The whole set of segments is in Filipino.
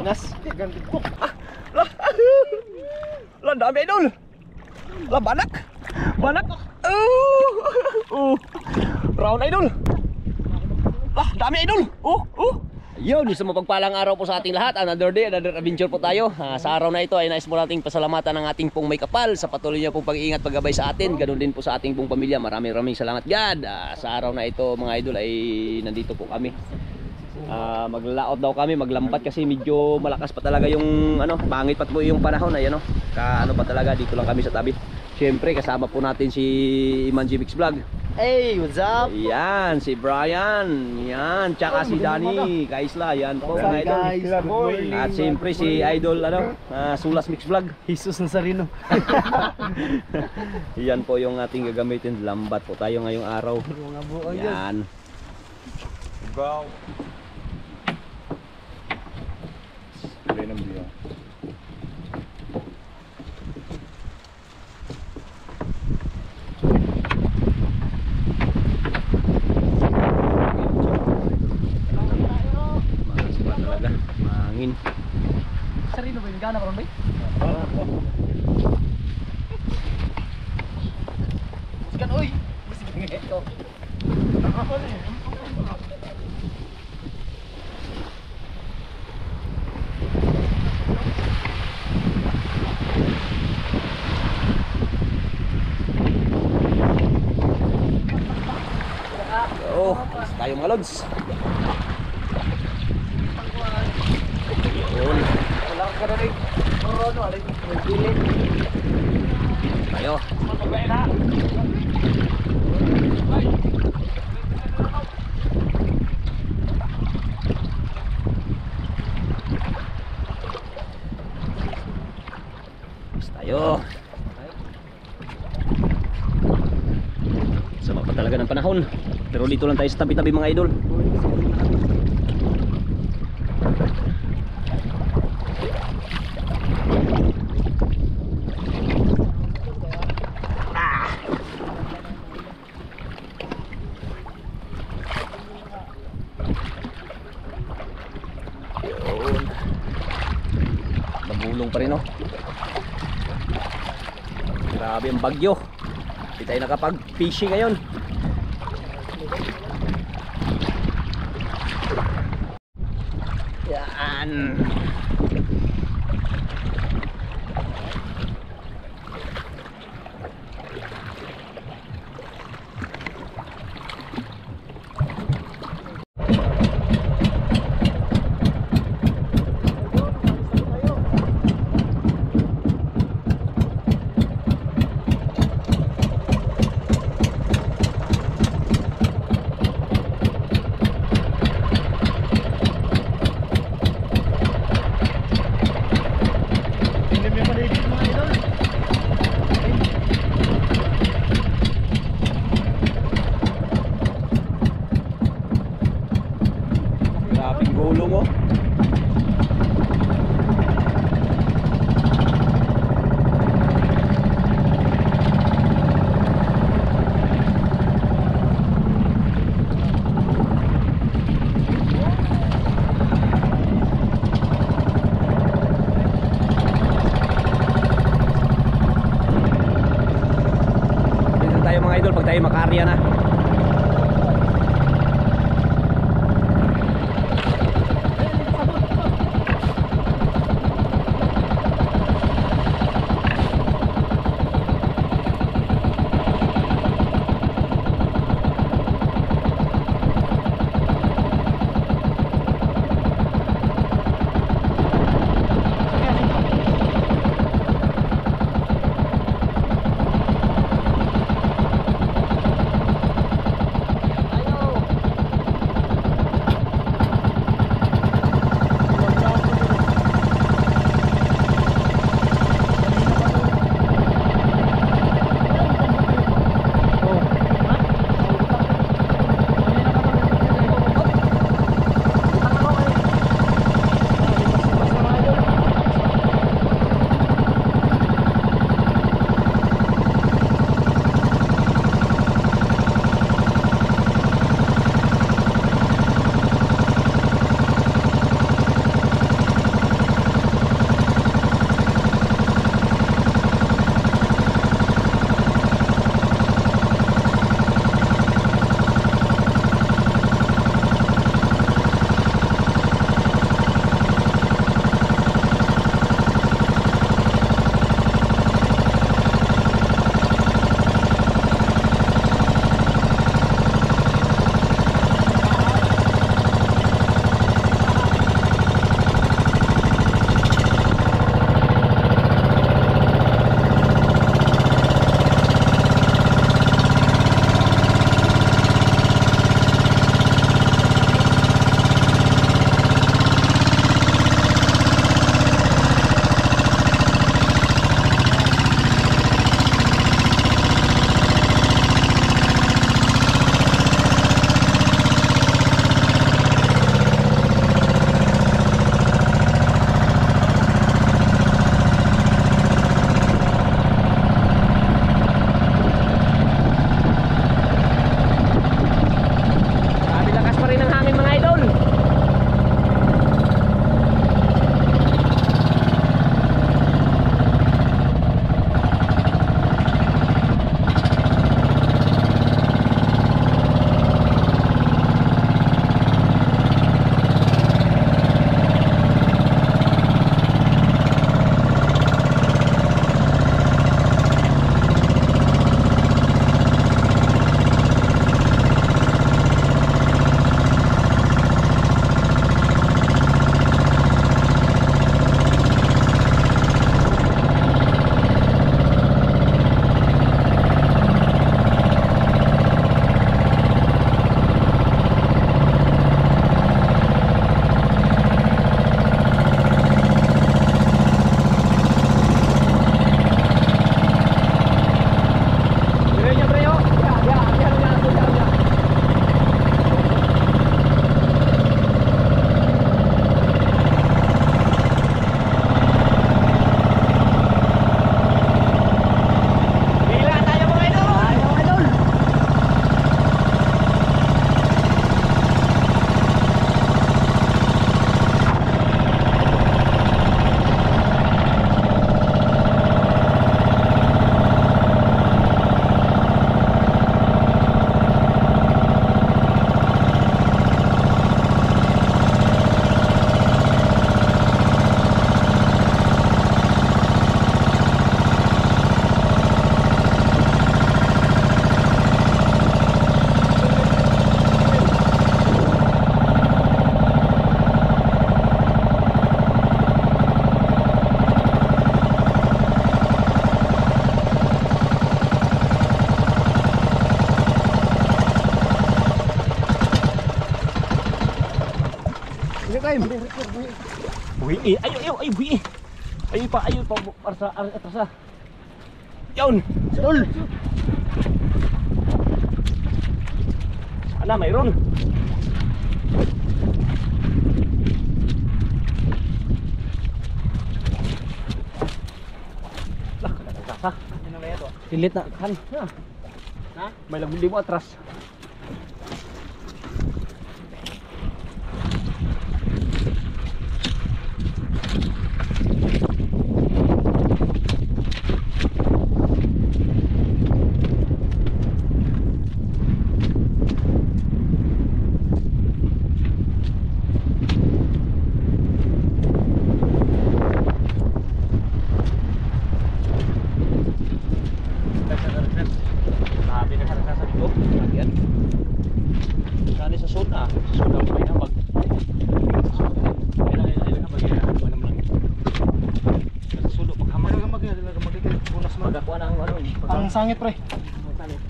Pinas. Ganti ko. Lah dami idol. Lah banak. Banak. Round idol. Lah dami idol. Yun, sa mapagpalang araw po sa ating lahat. Another day, another adventure po tayo. Sa araw na ito ay nais mo nating pasalamatan ng ating pong may kapal sa patuloy niya pong pag-iingat, paggabay sa atin. Ganun din po sa ating pong pamilya. Maraming salamat God. Sa araw na ito mga idol ay nandito po kami. Maglalaot daw kami, maglambat kasi medyo malakas pa talaga yung pangit pa po yung panahon ay ano pa talaga, dito lang kami sa tabi. Siyempre kasama po natin si Iman G-Mix Vlog. Hey, what's up? Yan, si Brian. Yan, tsaka si Danny Kaisla. Yan po mga idol. At siyempre si idol Sulas Mix Vlog. Jesus Nazareno. Yan po yung ating gagamitin. Lambat po tayo ngayong araw. Yan. Go. Venom dia. Mangin. Sarino ba yung gana parang bay? Sikan oy. Mesti ito. Tayo mga lods. Wala ka na rin. Ano, alay mo. Tayo. Tayo. Sama pa talaga ng panahon. Pero dito lang tayo sa tabi-tabi mga idol. Yun. Nabulong pa rin Grabe ang bagyo. Hindi tayo nakapag-fishing ngayon. Yan. Pag tayo makarya na. Buhi eh. Ay, buhi eh. Ayun pa, para sa atras. Yun, Sidol. Sana mayroon. Lah, kadang-kasa. Pilit na kan. Ha? May lagbili mo atras. Sabi na sa dito, lagyan. Saan sa zona? Sa zona mo may nabag. Kailangan bagyan na naman lang. Sa sulo paghamag. Punas mo. Magakuha na ang ano eh. Ang sangit pre. Ang sangit.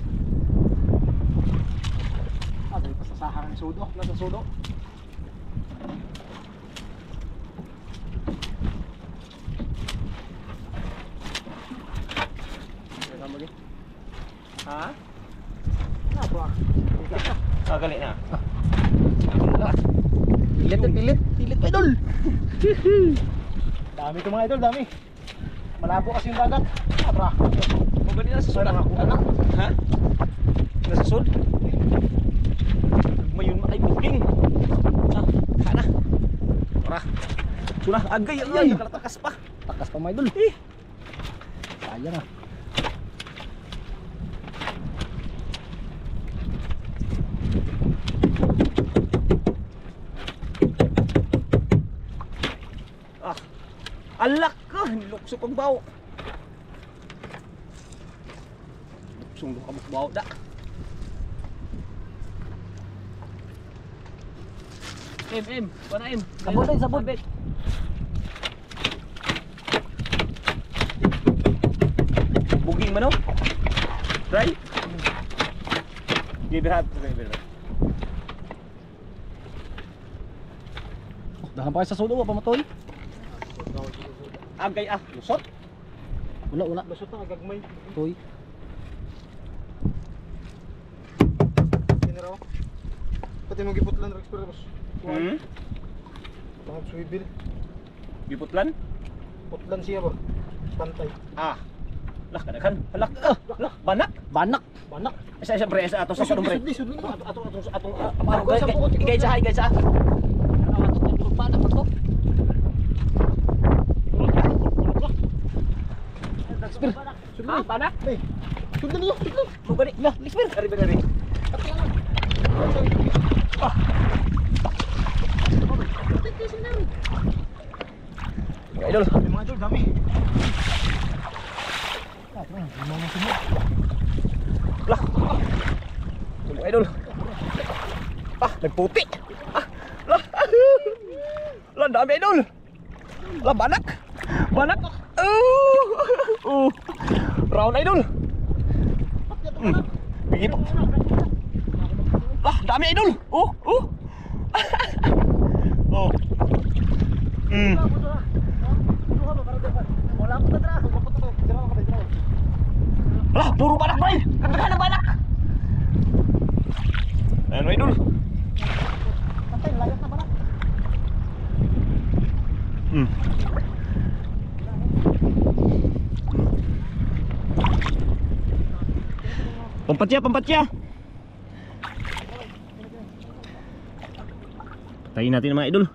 Dahil pasasahan ng sudo. Nasa sudo. Ha? Apa? Gali na. Pilit idol. Dami to mga idol, dami. Malabo kasi yung dagat. Abra. Magani na sa zona. Ha? Nasa sud? Mayon ay booking. Sana. Ora. Suna agay ay nakatakas pa. Takas pa mga idol. Sayang ah. Alak ka, lukso pang baw. Luksong do kabuk baw da. Pana im. Sabot. Buging mano? Try. Give it up. Dahan pa kayo sa sudo, pa matoy. Agay lusot. Wala. Lusot na agagmay. Toy. Kinaraw. Pati mo giputlan Rex pero boss. Pangag swivel. Giputlan? Putlan siya ba? Pantay. Lah kadaghan. Halak. Banak. Isa pre sa ato sa pre. Sudli. Atong igay sa. Atong banak to. Panak? Sudli niyo. Bugani. Lah, Lisbir. Dari. Idol. Mga idol, dami. Lah. Tunggu idol. Nagputi. Lah. Lah, dami idol. Lah, banak. Round idol. Bigi pa. Lah, dami idol. Lah, puro banak boy. Kadaghan ng banak. Ayan idol. Patay, layas na banak. Pampatya. Patayin natin mga idol.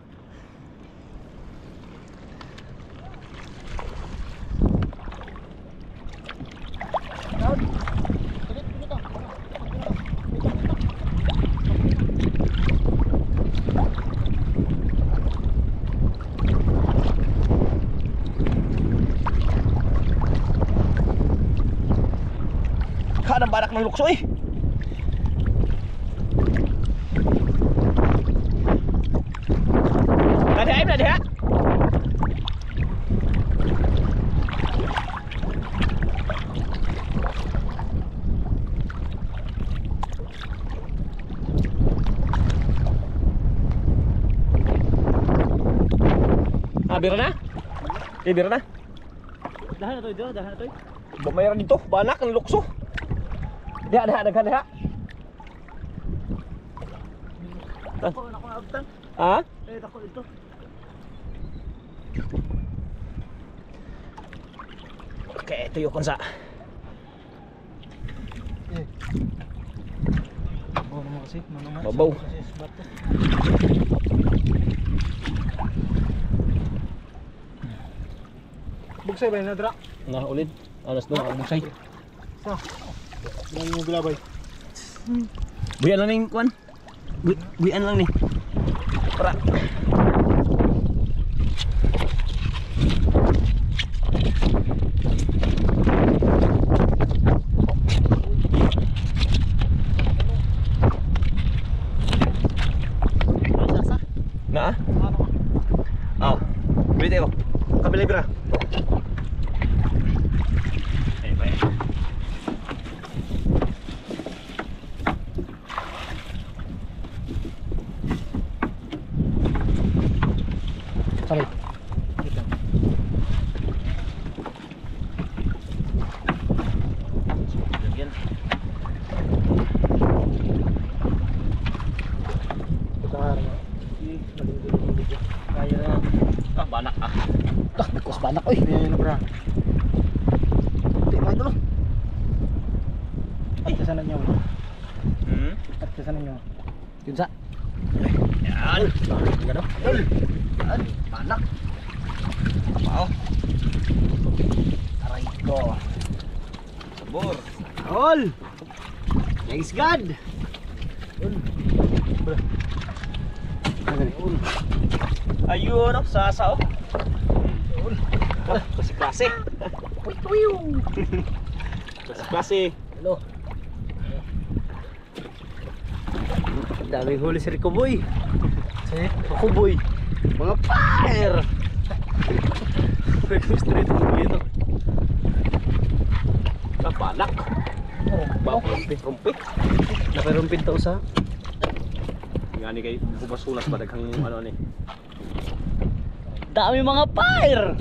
Kadang barak ng lukso eh. Nadiha. Bira na? Bira na. Dahan na to, dahan na to. Bumayran dito, banak ang lukso. Diha. Ako naabtan. Ha? Ako ito. Okay, ito yung konsa. Babaw naman kasi, Babaw. Kasi isbat to. Bugsay ba yun na dra? Nah, ulit. Alas doon, ang bugsay. Sa? Yan yung bilabay. Buyan lang ning kuan. Buyan lang ni. Para. Na? Oh. Bili ko. Kabili bra. Sorry. Yan. Kaya na. Banak ah. Bikos banak oy. Ayan na bra. Di mo ito. At kasanan nyo. At kasanan nyo. Yun sa. Yan. Gano? Yan. Banak. Wow. Aray ko. Sabor. All. Thanks God. Ayun, no? Sasao. Klase. Klase. Hello. Daming huli si Rico Boy. Ako boy. Mga fire. Straight dito. Banak. Rumpit. Nakirumpin to sa. Nga ni kay bumasunas ba daghang ano ni. Dami mga fire.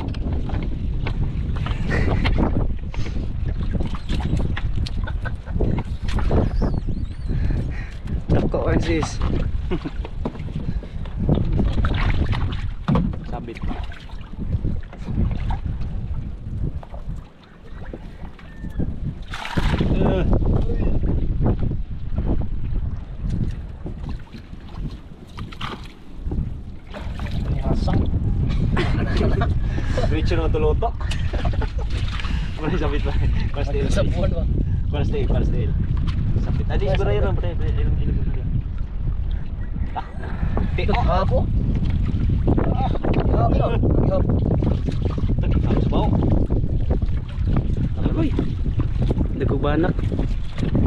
Ako sis. Sabit. Diretso na tuluto. Mari sabit ba? Pastel. Sa buwan ba? Pastel. Sabit. Adi siguro yun, pre. Ilog na. Ah. Ti. Apo. Hop. Tapos bawo. Agoy. Dagog banak.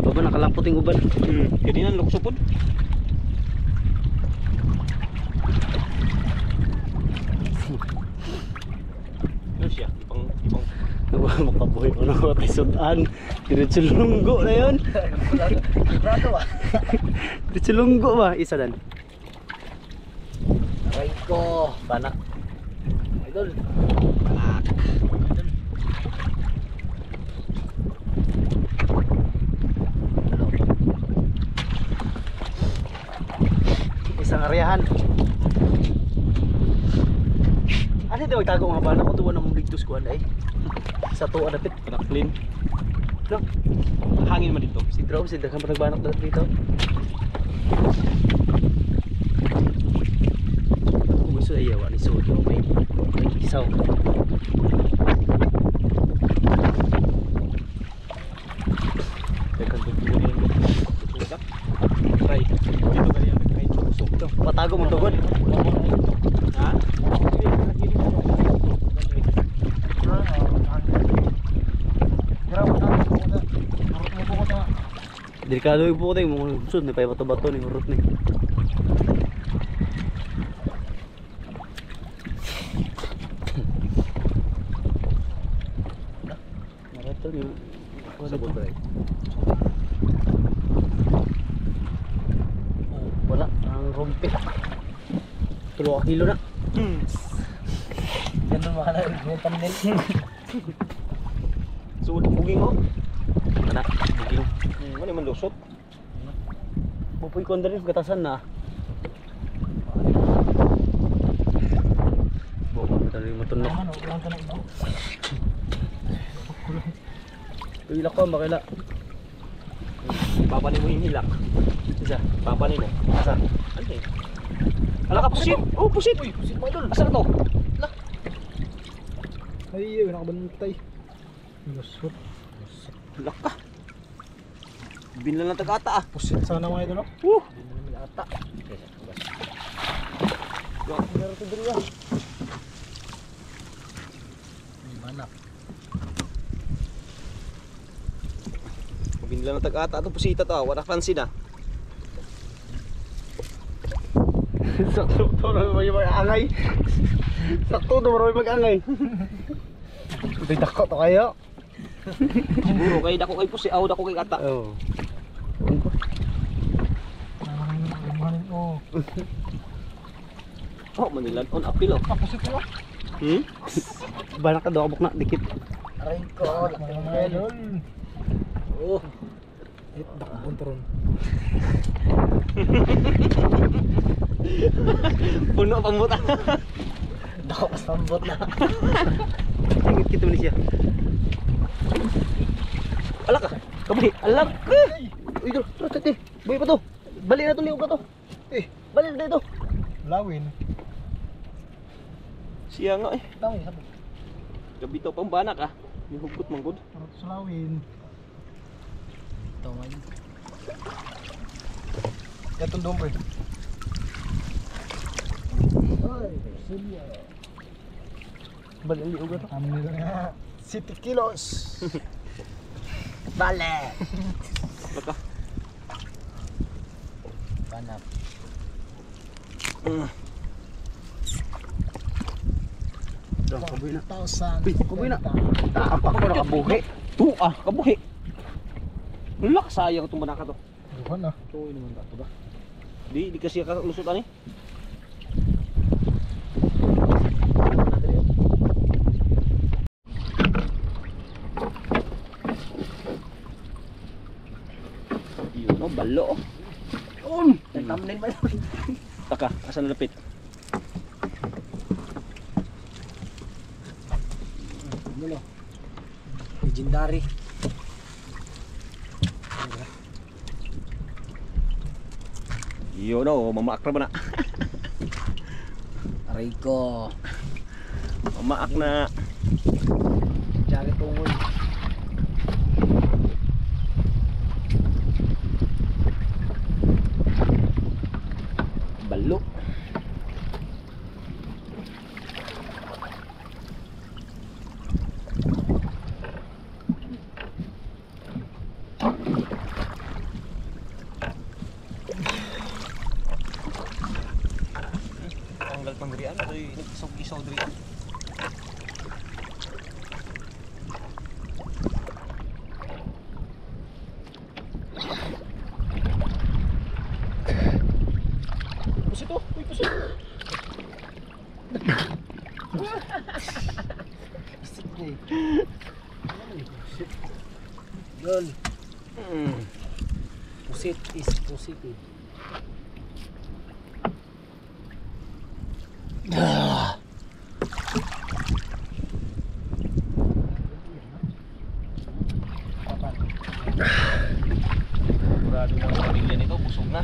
Baba nakalangputing uban. Kanina lukso pod. Ano siya? Ibang Makabuhay ko na mga sudan. Diretso lunggo na yun. Diretso lunggo ba? Isa dan. Aray ko. Banak. Idol. Banak. Isang aryahan. Ano ito magtago mga banak ko tuwa ng ligtos ko anday. Sa tuwa dapit. clean. Lang. Hangin man dito. Si Drop, si Daghang panagbanak na dito. Kung gusto ay yawa ni Sodio, may isaw. Daghang tugtugin yung tututak. Try. Dito kali ang kahit tusok to. Patago mong tugod. Ha? Delikado yung po tayo, mga usod, may pa bato-bato ni hurot ni. Marato ni. Sabot ba? Wala, ang rompe. 3 kilo na. Ganun makalala yung thumbnail. So, buging oh. Mana? Buging. Mana man lusot? Pupuy ko na rin, gatasan na. Bukan tadi matunok. Hilak ko, bakila. Papanin mo yung hilak. Isa. Papanin mo. Asa? Ano eh? Ala ka, pusit! Oh, pusit! Uy, pusit mo idol. Asa na to? Ay, nakabantay. Lusot. Ala ka. Binlan ng tag-ata ah. Pusit sana mga idol. Ata. Meron ito dito. Mana? Binlan ng tag-ata itong pusita to ah. Wala fancy na. Sakto to na may mag-angay. Sakto to marami mag-angay. Ito'y dako to kayo. Siguro kay dako kay pusi. Dako kay ata. Oo. Oh, Manilan on apil oh. Pusit ko. Banak ka daw kabuk na dikit. Aray ko. Mga idol. Oh. Dako kontrol. Puno pang buta. Dako pas pambot na. Tingit kita ni siya. Ala ka. Kabuhi. Alam. Uy, dol, tara tete. Boy pa to. Bali na to liog ka to. Bali na dito. Lawin. Siya nga eh. Dami sabi. Gabi to pang banak ah. Yung hugot manggod. Parang sa lawin. Ito man. Itong dombre. Bali na liog ka to. Amin nila nga. 7 kilos. Bale. Baka. Panap. Dol, kaboy na. 1,000. Uy, kaboy na. Taapak ko na kabuhi. Kabuhi. Lak sayang itong banaka to. Bukan na. Tuloy naman ba ito ba? Di kasi kalusot ani. Yun no, balo. Thumbnail ba? Taka, asa na lapit? Legendary. Yun no, mamaak na ba na? Aray ko. Mamaak na. Jari tungod. Balo. Tanggal pang dirian, ay nagkisog-isaw dirian. Pusit oh, uy pusit. Dol. Pusit is positive. Sigurado na ang pamilya nito, busog na.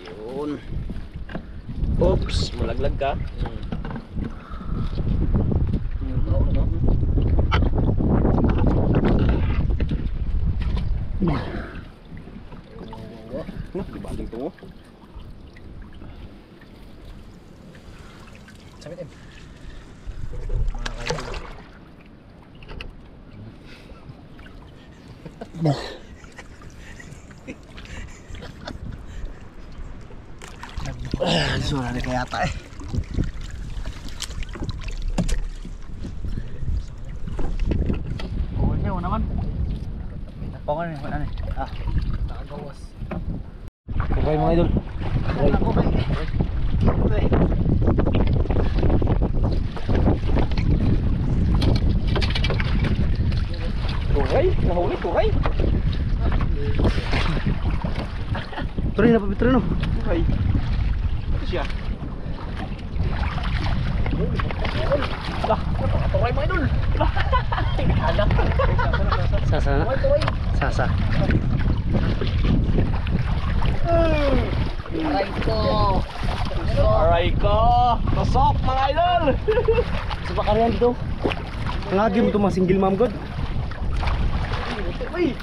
Yun. Oops, malaglag ka. Nah, dibaling to. Sabit em. Suara ni kaya ata eh. naman. Pangan ni, wala ni. Ah, Nakagawas. Okay mga idol. Turay, nahuli turay. tuloy na pa no. Turay. Ito siya. Lah, turay mga idol. Anak. Sasa na. Sasa. Aray ko. Aray ko. Tusok mga idol. Sa pakarian dito. Ngagi mo to mga single mom god. Uy.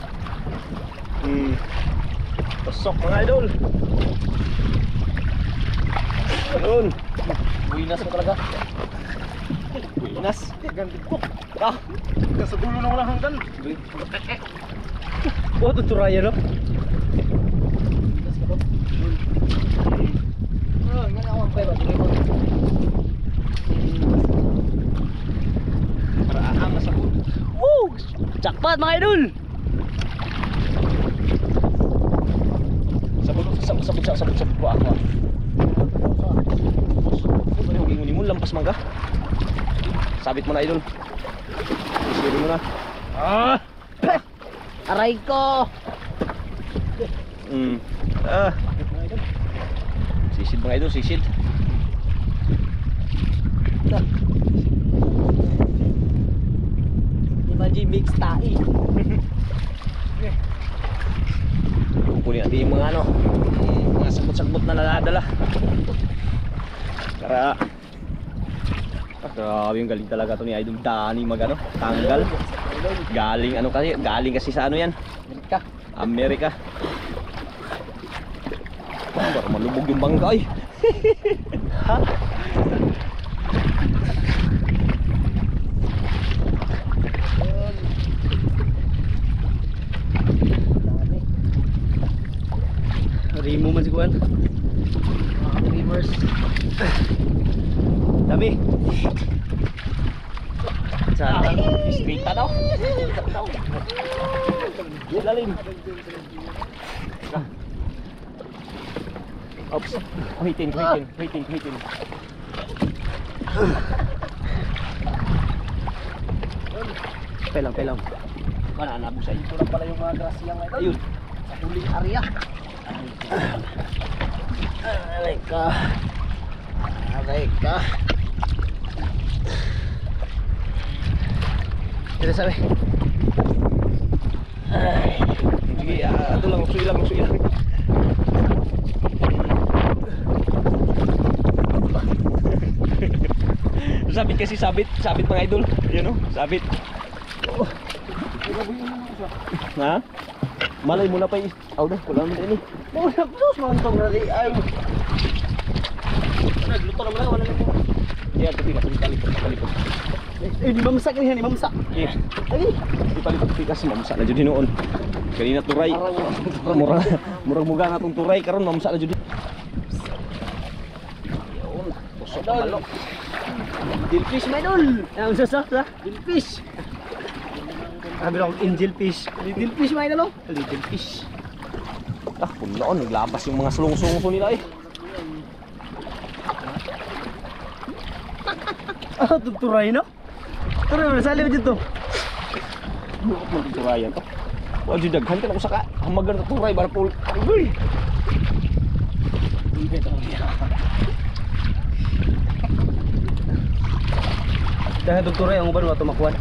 Tusok mga idol. Ayun. Winas mo talaga. Winas. Ganti ko. Ah. Nasa dulo na wala hanggan. Oh, tuturaya no. Ah, nga ako ang pero. Para aham na sabon. Woo! Jackpot mga idol. Sabon ko ako. Ano yung ingon mo lampas mangga? Sabit mo na idol. Isiri mo na. Ah! Aray ko. Ah. Sisid mga idol, sisid. Imagine mix tai. Kukunin natin yung mga ano, mga sagbot-sagbot na naladala. Para grabe yung galing talaga to ni Idol Danny magano, tanggal. Galing kasi sa ano yan? Amerika. Baru malubog yung bangka ay. Ha? Rimo man si Kuan. Reverse. Dami. Sana straight pa daw. Lalim. Oops. Waiting. Pelang. Mana anak busa Ito lang pala yung mga grasya ngayon. ayun. Sa huling area. Aray ka. Dito sabi. Sige, ato lang, suy lang. Sabit kasi sabit mga idol. Yun oh, sabit. Ha? Malay mo na pa eh. Aw na, kulang mo din eh. Sus mantong na di ay. Nagluto naman na, wala na po. Yeah, tapi kasi palipot. Di mamsak ni, di mamsak. Yeah. Di palipot kasi mamsa na jud hinoon. Kanina turay. Murag muga nga tong turay karon mamsa na jud. Yun, tusok na malo. Dilfish my idol. Ang sasak sa dilfish. Sabi lang angel fish. Little fish my idol. Little fish. Ah, punoon, naglabas yung mga sulong-sulong nila eh. Ah, tuturay no? Tuturay mo, sali mo dito. Buot mo yung turayan to. Wala dyan daghan ka na ko saka. Hamagan na turay, bara po. Uy! Dahil tuturay, ang uban mo tumakuan.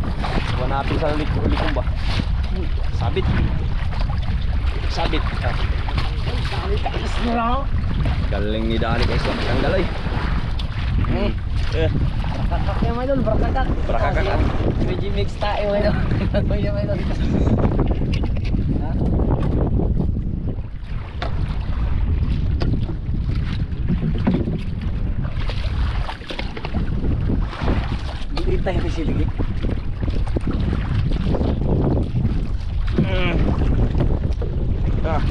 Wanapin sa likong ba? Sabit. Galing ni Dani guys, ang galay. Kakak my idol, berakakak. Berakakak. Medyo mix tayo my idol. Kuya my idol. Hindi tayo pisiligi. Ah.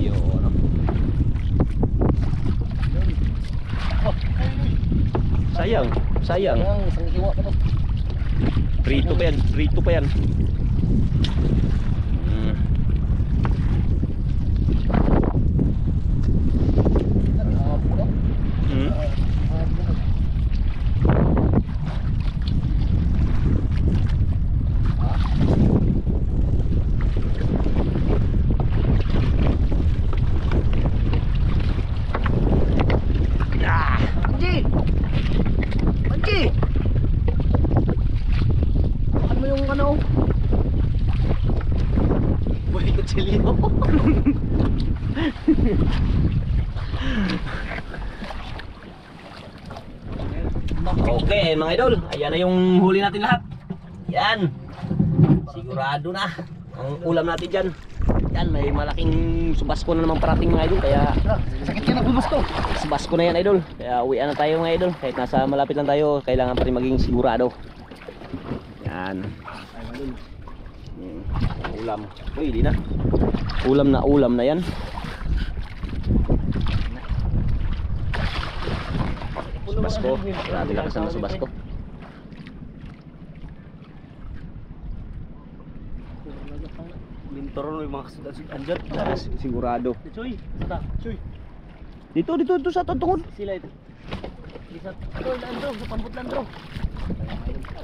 Yun, ano? Sayang, sayang. Yang isang iwa pa to. Prito pa yan, prito pa yan. Hmm. Hmm. Panji! Panji! Ano mo yung ano? Buhay ko chilio. Okay mga idol, ayan na yung huli natin lahat. Yan. Sigurado na ang ulam natin dyan. Yan, may malaking subasko na naman parating mga idol. Kaya Sakit ka nagbubas ko. subasko na yan idol. Kaya uwian na tayo mga idol. Kahit nasa malapit lang tayo, kailangan pa rin maging sigurado. Yan. Ulam. Uy, hindi na. Ulam na yan. Subasko. Grabe lakas ng subasko. Mintoron yung mga kasudan-sudan dyan. Sigurado. Choy, basta, choy. Dito sa tungkol. Sila ito. Isa to landro, sa pambut landro.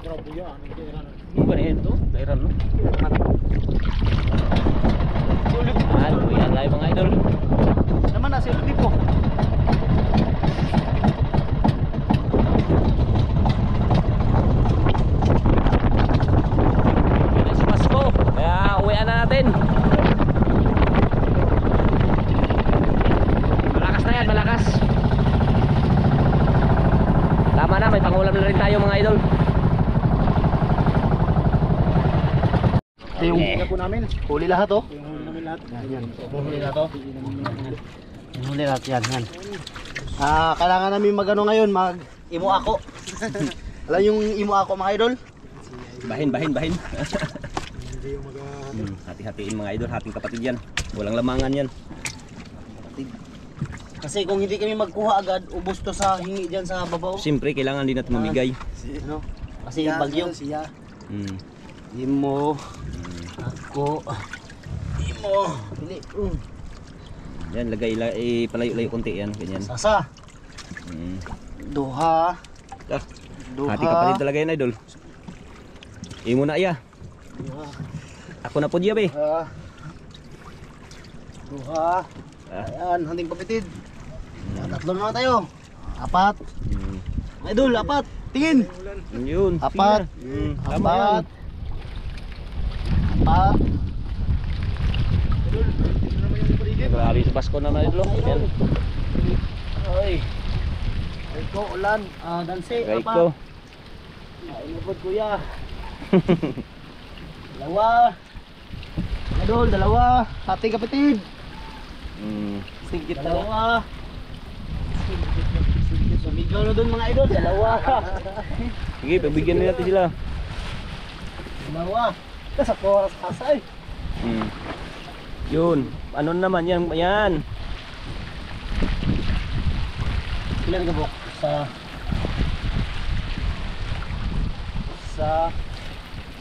Grabe yan, ano yung kairan. Hindi ba na yan to? Kairan no? Yan, uwian tayo mga idol. Naman na, sila tipo. Bilis Pasko. Kaya uwian na natin. Malakas na yan, malakas. Tama na, may pangulam na rin tayo mga idol. Ito yung Okay. po namin. Huli lahat oh. Yung huli namin lahat. Yan. Huli lahat oh. Yung huli lahat yan. Yan. Kailangan namin magano ngayon, mag imo ako. Alam yung imo ako mga idol? Bahin. Hati-hatiin mga idol, hating kapatid yan. Walang lamangan yan. Kasi kung hindi kami magkuha agad, ubos to sa hingi dyan sa babaw. Siyempre, kailangan din natin mamigay. Ano? Kasi bagyo. Hmm. Imo. Ako. Imo. Pili. Yan, palayo-layo konti yan, ganyan. Sasa. Hmm. Duha. Ah, Duha. hati kapatid talaga yan idol. Imo na iya. Duha. Ako na po diya be. Duha. Ayan, hunting kapitid. Tatlo na tayo. Apat. Hmm. Idol, apat. Tingin. Yun. Apat. Hmm. Tama yan. Apat. Apat. Grabe sa Pasko naman idol. Yan. Ay. Iko, ulan. Danse. Right Apat. ko. Ay, nabod kuya. Dalawa. Idol, dalawa. Hati kapitid. Hmm. Sigit dalawa. Sumigaw na doon mga idol. Dalawa. Sige, pagbigyan na natin sila. Dalawa. Sa oras kasay. Hmm. Yun. Ano naman yan? Yan. Ilan ka po? Sa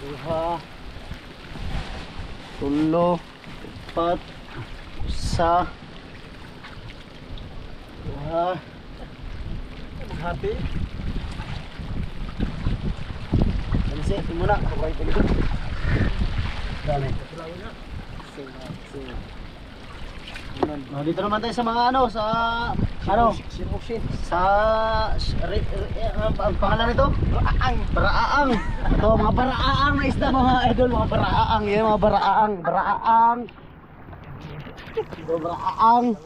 duha, tulo, apat, isa, duha, hati. Danse, ito muna. Kabay pa dito. Dali. Dito naman tayo sa mga ano, sa ang pangalan nito? Baraang. Ito mga baraang na isda mga idol, mga baraang. Yan mga baraang. Ito baraang.